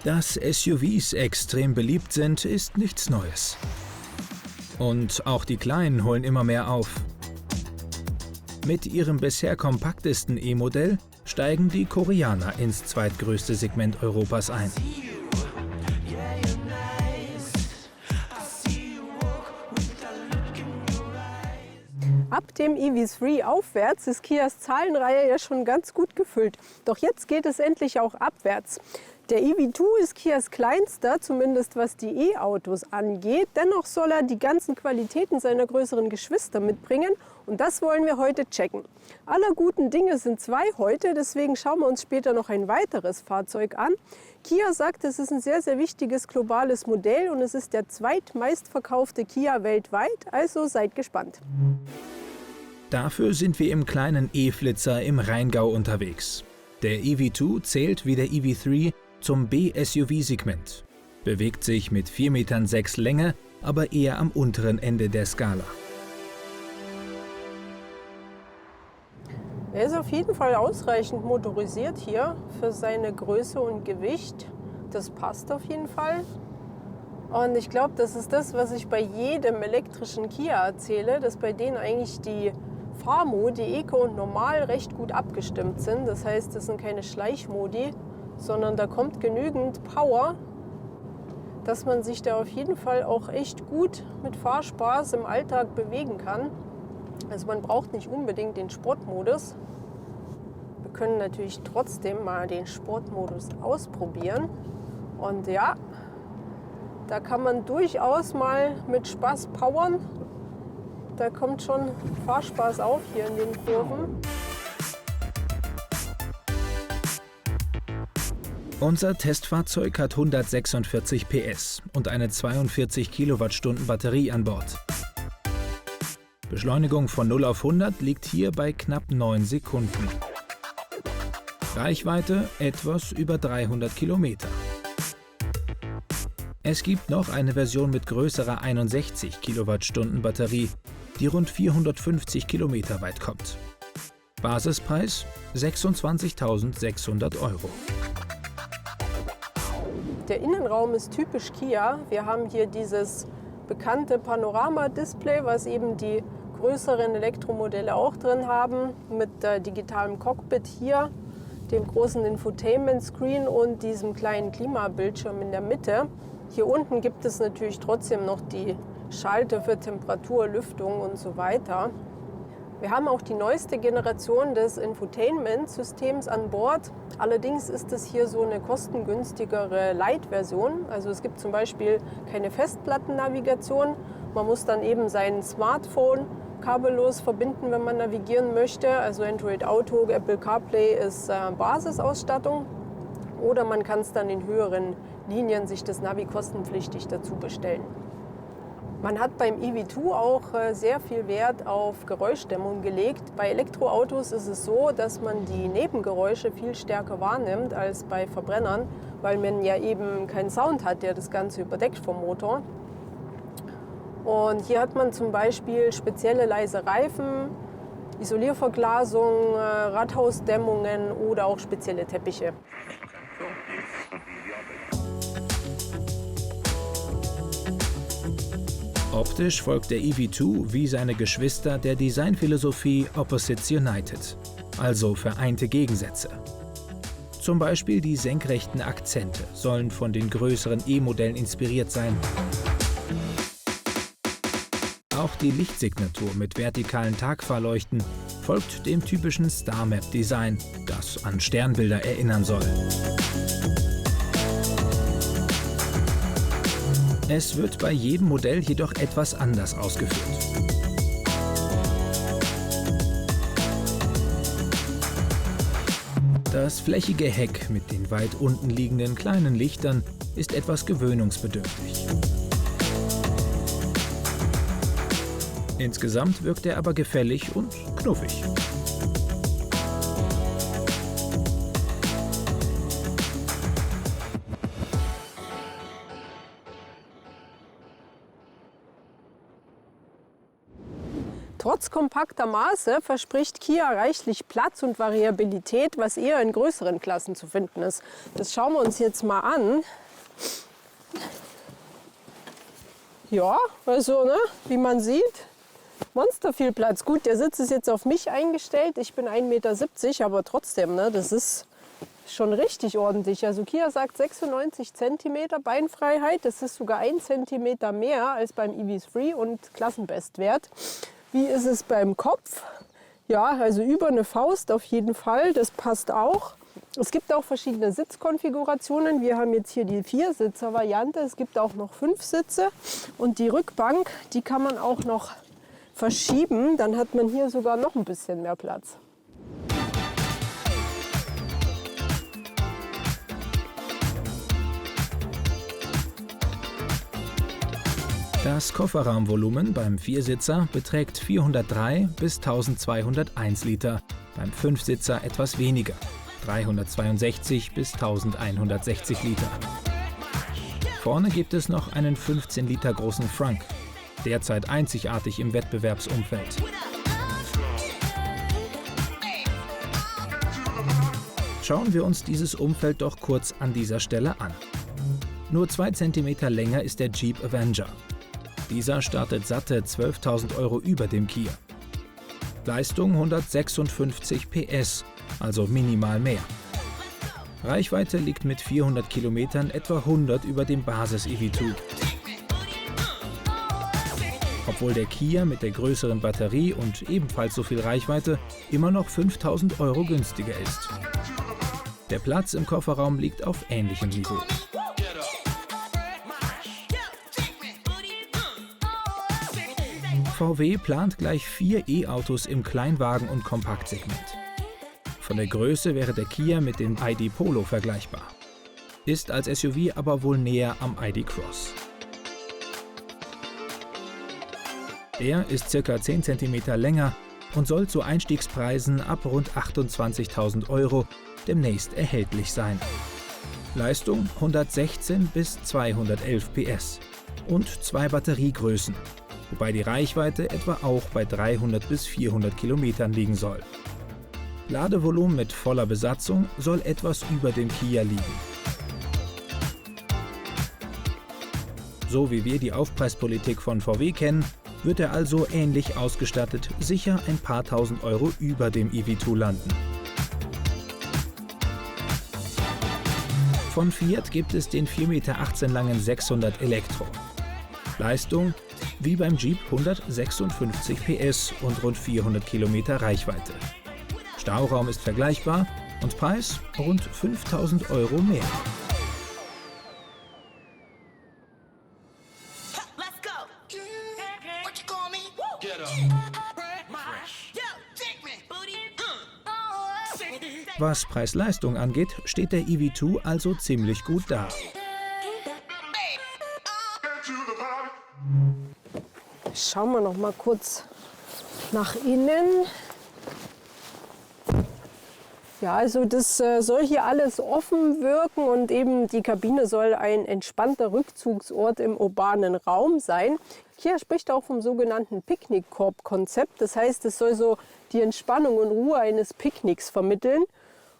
Dass SUVs extrem beliebt sind, ist nichts Neues. Und auch die Kleinen holen immer mehr auf. Mit ihrem bisher kompaktesten E-Modell steigen die Koreaner ins zweitgrößte Segment Europas ein. Ab dem EV3 aufwärts ist Kias Zahlenreihe ja schon ganz gut gefüllt. Doch jetzt geht es endlich auch abwärts. Der EV2 ist Kias kleinster, zumindest was die E-Autos angeht. Dennoch soll er die ganzen Qualitäten seiner größeren Geschwister mitbringen. Und das wollen wir heute checken. Aller guten Dinge sind zwei heute, deswegen schauen wir uns später noch ein weiteres Fahrzeug an. Kia sagt, es ist ein sehr, sehr wichtiges globales Modell und es ist der zweitmeistverkaufte Kia weltweit, also seid gespannt. Dafür sind wir im kleinen E-Flitzer im Rheingau unterwegs. Der EV2 zählt wie der EV3 zum B-SUV-Segment, bewegt sich mit 4,6 Metern Länge, aber eher am unteren Ende der Skala. Er ist auf jeden Fall ausreichend motorisiert hier für seine Größe und Gewicht. Das passt auf jeden Fall. Und ich glaube, das ist das, was ich bei jedem elektrischen Kia erzähle, dass bei denen eigentlich die Fahrmodi, Eco und Normal, recht gut abgestimmt sind. Das heißt, das sind keine Schleichmodi, sondern da kommt genügend Power, dass man sich da auf jeden Fall auch echt gut mit Fahrspaß im Alltag bewegen kann. Also man braucht nicht unbedingt den Sportmodus. Wir können natürlich trotzdem mal den Sportmodus ausprobieren. Und ja, da kann man durchaus mal mit Spaß powern. Da kommt schon Fahrspaß auf hier in den Kurven. Unser Testfahrzeug hat 146 PS und eine 42 Kilowattstunden Batterie an Bord. Beschleunigung von 0 auf 100 liegt hier bei knapp 9 Sekunden. Reichweite etwas über 300 Kilometer. Es gibt noch eine Version mit größerer 61 Kilowattstunden Batterie, die rund 450 Kilometer weit kommt. Basispreis 26.600 €. Der Innenraum ist typisch Kia. Wir haben hier dieses bekannte Panorama-Display, was eben die größeren Elektromodelle auch drin haben, mit digitalem Cockpit hier, dem großen Infotainment-Screen und diesem kleinen Klimabildschirm in der Mitte. Hier unten gibt es natürlich trotzdem noch die Schalter für Temperatur, Lüftung und so weiter. Wir haben auch die neueste Generation des Infotainment-Systems an Bord. Allerdings ist es hier so eine kostengünstigere Light-Version. Also es gibt zum Beispiel keine Festplattennavigation. Man muss dann eben sein Smartphone kabellos verbinden, wenn man navigieren möchte. Also Android Auto, Apple CarPlay ist Basisausstattung. Oder man kann es dann in höheren Linien sich das Navi kostenpflichtig dazu bestellen. Man hat beim EV2 auch sehr viel Wert auf Geräuschdämmung gelegt. Bei Elektroautos ist es so, dass man die Nebengeräusche viel stärker wahrnimmt als bei Verbrennern, weil man ja eben keinen Sound hat, der das Ganze überdeckt vom Motor. Und hier hat man zum Beispiel spezielle leise Reifen, Isolierverglasung, Rathausdämmungen oder auch spezielle Teppiche. Optisch folgt der EV2 wie seine Geschwister der Designphilosophie Opposites United, also vereinte Gegensätze. Zum Beispiel die senkrechten Akzente sollen von den größeren E-Modellen inspiriert sein. Auch die Lichtsignatur mit vertikalen Tagfahrleuchten folgt dem typischen Star Map Design, das an Sternbilder erinnern soll. Es wird bei jedem Modell jedoch etwas anders ausgeführt. Das flächige Heck mit den weit unten liegenden kleinen Lichtern ist etwas gewöhnungsbedürftig. Insgesamt wirkt er aber gefällig und knuffig. Trotz kompakter Maße verspricht Kia reichlich Platz und Variabilität, was eher in größeren Klassen zu finden ist. Das schauen wir uns jetzt mal an. Ja, also, ne, wie man sieht, monster viel Platz. Gut, der Sitz ist jetzt auf mich eingestellt. Ich bin 1,70 Meter, aber trotzdem, ne, das ist schon richtig ordentlich. Also Kia sagt 96 cm Beinfreiheit. Das ist sogar 1 cm mehr als beim EV3 und Klassenbestwert. Wie ist es beim Kopf? Ja, also über eine Faust auf jeden Fall. Das passt auch. Es gibt auch verschiedene Sitzkonfigurationen. Wir haben jetzt hier die 4-Sitzer-Variante. Es gibt auch noch 5 Sitze. Und die Rückbank, die kann man auch noch verschieben. Dann hat man hier sogar noch ein bisschen mehr Platz. Das Kofferraumvolumen beim Viersitzer beträgt 403 bis 1201 Liter, beim Fünfsitzer etwas weniger, 362 bis 1160 Liter. Vorne gibt es noch einen 15 Liter großen Frunk, derzeit einzigartig im Wettbewerbsumfeld. Schauen wir uns dieses Umfeld doch kurz an dieser Stelle an. Nur 2 cm länger ist der Jeep Avenger. Dieser startet satte 12.000 € über dem Kia. Leistung 156 PS, also minimal mehr. Reichweite liegt mit 400 Kilometern etwa 100 über dem Basis-EV2. Obwohl der Kia mit der größeren Batterie und ebenfalls so viel Reichweite immer noch 5.000 € günstiger ist. Der Platz im Kofferraum liegt auf ähnlichem Niveau. VW plant gleich 4 E-Autos im Kleinwagen- und Kompaktsegment. Von der Größe wäre der Kia mit dem ID Polo vergleichbar, ist als SUV aber wohl näher am ID Cross. Der ist ca. 10 cm länger und soll zu Einstiegspreisen ab rund 28.000 € demnächst erhältlich sein. Leistung 116 bis 211 PS und 2 Batteriegrößen, wobei die Reichweite etwa auch bei 300 bis 400 Kilometern liegen soll. Ladevolumen mit voller Besatzung soll etwas über dem Kia liegen. So wie wir die Aufpreispolitik von VW kennen, wird er also ähnlich ausgestattet sicher ein paar tausend € über dem EV2 landen. Von Fiat gibt es den 4,18 Meter langen 600 Elektro. Leistung wie beim Jeep 156 PS und rund 400 Kilometer Reichweite. Stauraum ist vergleichbar und Preis rund 5.000 € mehr. Was Preis-Leistung angeht, steht der EV2 also ziemlich gut da. Schauen wir noch mal kurz nach innen. Ja, also das soll hier alles offen wirken und eben die Kabine soll ein entspannter Rückzugsort im urbanen Raum sein. Kia spricht auch vom sogenannten Picknickkorb-Konzept. Das heißt, es soll so die Entspannung und Ruhe eines Picknicks vermitteln.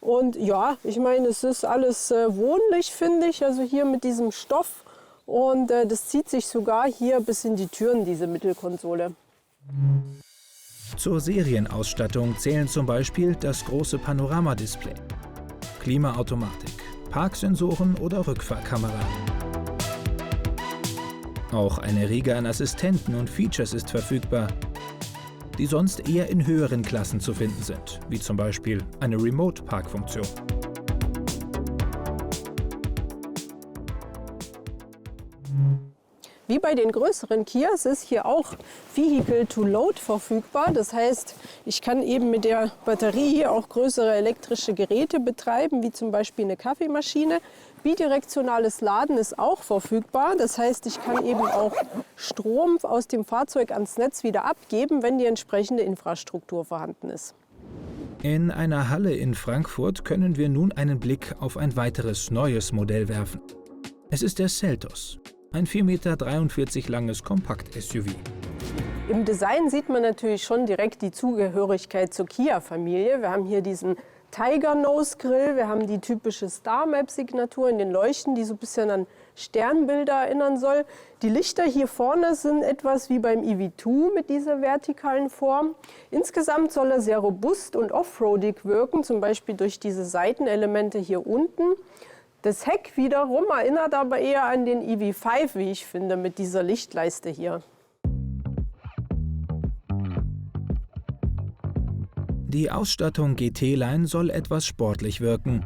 Und ja, ich meine, es ist alles wohnlich, finde ich, also hier mit diesem Stoff. Und das zieht sich sogar hier bis in die Türen, diese Mittelkonsole. Zur Serienausstattung zählen zum Beispiel das große Panoramadisplay, Klimaautomatik, Parksensoren oder Rückfahrkamera. Auch eine Riege an Assistenten und Features ist verfügbar, die sonst eher in höheren Klassen zu finden sind, wie zum Beispiel eine Remote-Parkfunktion. Wie bei den größeren Kias ist hier auch Vehicle to Load verfügbar. Das heißt, ich kann eben mit der Batterie auch größere elektrische Geräte betreiben, wie zum Beispiel eine Kaffeemaschine. Bidirektionales Laden ist auch verfügbar. Das heißt, ich kann eben auch Strom aus dem Fahrzeug ans Netz wieder abgeben, wenn die entsprechende Infrastruktur vorhanden ist. In einer Halle in Frankfurt können wir nun einen Blick auf ein weiteres neues Modell werfen. Es ist der Seltos, ein 4,43 Meter langes Kompakt-SUV. Im Design sieht man natürlich schon direkt die Zugehörigkeit zur Kia-Familie. Wir haben hier diesen Tiger Nose Grill, wir haben die typische Star Map Signatur in den Leuchten, die so ein bisschen an Sternbilder erinnern soll. Die Lichter hier vorne sind etwas wie beim EV2 mit dieser vertikalen Form. Insgesamt soll er sehr robust und offroadig wirken, zum Beispiel durch diese Seitenelemente hier unten. Das Heck wiederum erinnert aber eher an den EV5, wie ich finde, mit dieser Lichtleiste hier. Die Ausstattung GT-Line soll etwas sportlich wirken,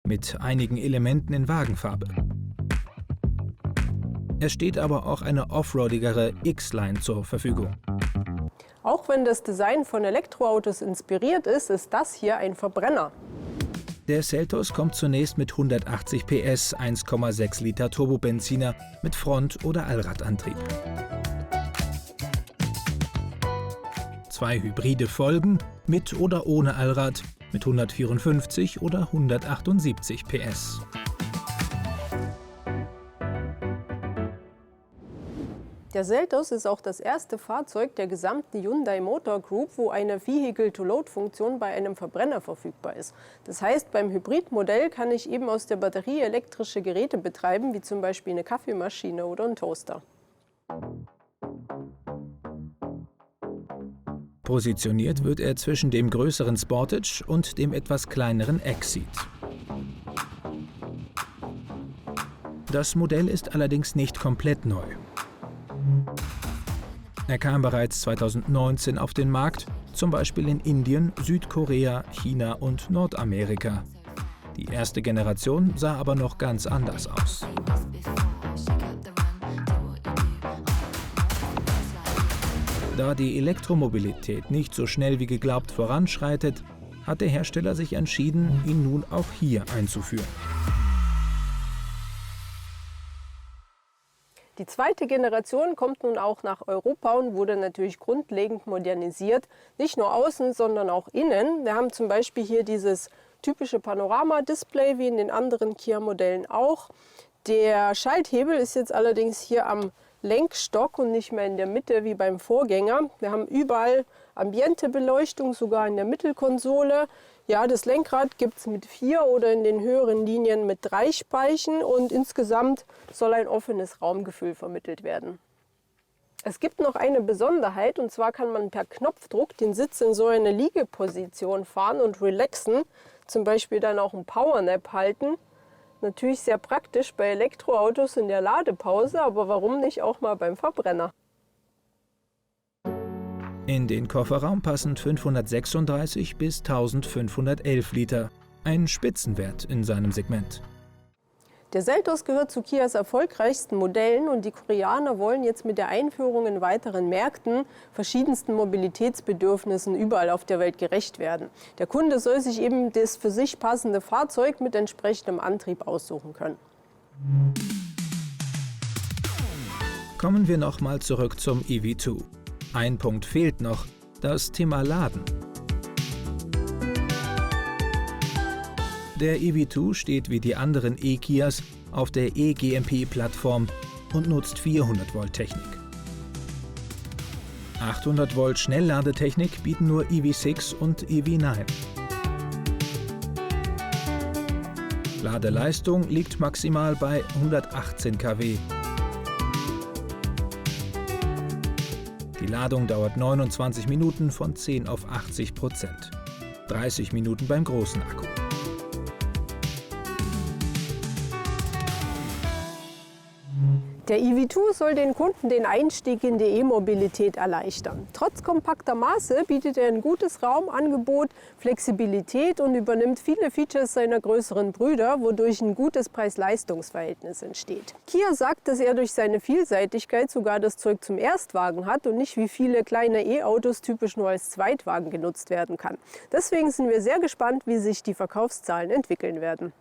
mit einigen Elementen in Wagenfarbe. Es steht aber auch eine offroadigere X-Line zur Verfügung. Auch wenn das Design von Elektroautos inspiriert ist, ist das hier ein Verbrenner. Der Seltos kommt zunächst mit 180 PS, 1,6 Liter Turbobenziner mit Front- oder Allradantrieb. 2 Hybride folgen, mit oder ohne Allrad, mit 154 oder 178 PS. Der Seltos ist auch das erste Fahrzeug der gesamten Hyundai Motor Group, wo eine Vehicle-to-Load-Funktion bei einem Verbrenner verfügbar ist. Das heißt, beim Hybridmodell kann ich eben aus der Batterie elektrische Geräte betreiben, wie zum Beispiel eine Kaffeemaschine oder einen Toaster. Positioniert wird er zwischen dem größeren Sportage und dem etwas kleineren Exceed. Das Modell ist allerdings nicht komplett neu. Er kam bereits 2019 auf den Markt, zum Beispiel in Indien, Südkorea, China und Nordamerika. Die erste Generation sah aber noch ganz anders aus. Da die Elektromobilität nicht so schnell wie geglaubt voranschreitet, hat der Hersteller sich entschieden, ihn nun auch hier einzuführen. Die zweite Generation kommt nun auch nach Europa und wurde natürlich grundlegend modernisiert. Nicht nur außen, sondern auch innen. Wir haben zum Beispiel hier dieses typische Panorama-Display wie in den anderen Kia-Modellen auch. Der Schalthebel ist jetzt allerdings hier am Lenkstock und nicht mehr in der Mitte wie beim Vorgänger. Wir haben überall Ambientebeleuchtung, sogar in der Mittelkonsole. Ja, das Lenkrad gibt es mit 4 oder in den höheren Linien mit 3 Speichen und insgesamt soll ein offenes Raumgefühl vermittelt werden. Es gibt noch eine Besonderheit und zwar kann man per Knopfdruck den Sitz in so eine Liegeposition fahren und relaxen, zum Beispiel dann auch einen Powernap halten. Natürlich sehr praktisch bei Elektroautos in der Ladepause, aber warum nicht auch mal beim Verbrenner? In den Kofferraum passen 536 bis 1511 Liter, ein Spitzenwert in seinem Segment. Der Seltos gehört zu Kias erfolgreichsten Modellen und die Koreaner wollen jetzt mit der Einführung in weiteren Märkten verschiedensten Mobilitätsbedürfnissen überall auf der Welt gerecht werden. Der Kunde soll sich eben das für sich passende Fahrzeug mit entsprechendem Antrieb aussuchen können. Kommen wir nochmal zurück zum EV2. Ein Punkt fehlt noch, das Thema Laden. Der EV2 steht wie die anderen E-Kias auf der eGMP-Plattform und nutzt 400 Volt Technik. 800 Volt Schnellladetechnik bieten nur EV6 und EV9. Ladeleistung liegt maximal bei 118 kW. Die Ladung dauert 29 Minuten von 10 auf 80%. 30 Minuten beim großen Akku. Der EV2 soll den Kunden den Einstieg in die E-Mobilität erleichtern. Trotz kompakter Maße bietet er ein gutes Raumangebot, Flexibilität und übernimmt viele Features seiner größeren Brüder, wodurch ein gutes Preis-Leistungs-Verhältnis entsteht. Kia sagt, dass er durch seine Vielseitigkeit sogar das Zeug zum Erstwagen hat und nicht wie viele kleine E-Autos typisch nur als Zweitwagen genutzt werden kann. Deswegen sind wir sehr gespannt, wie sich die Verkaufszahlen entwickeln werden.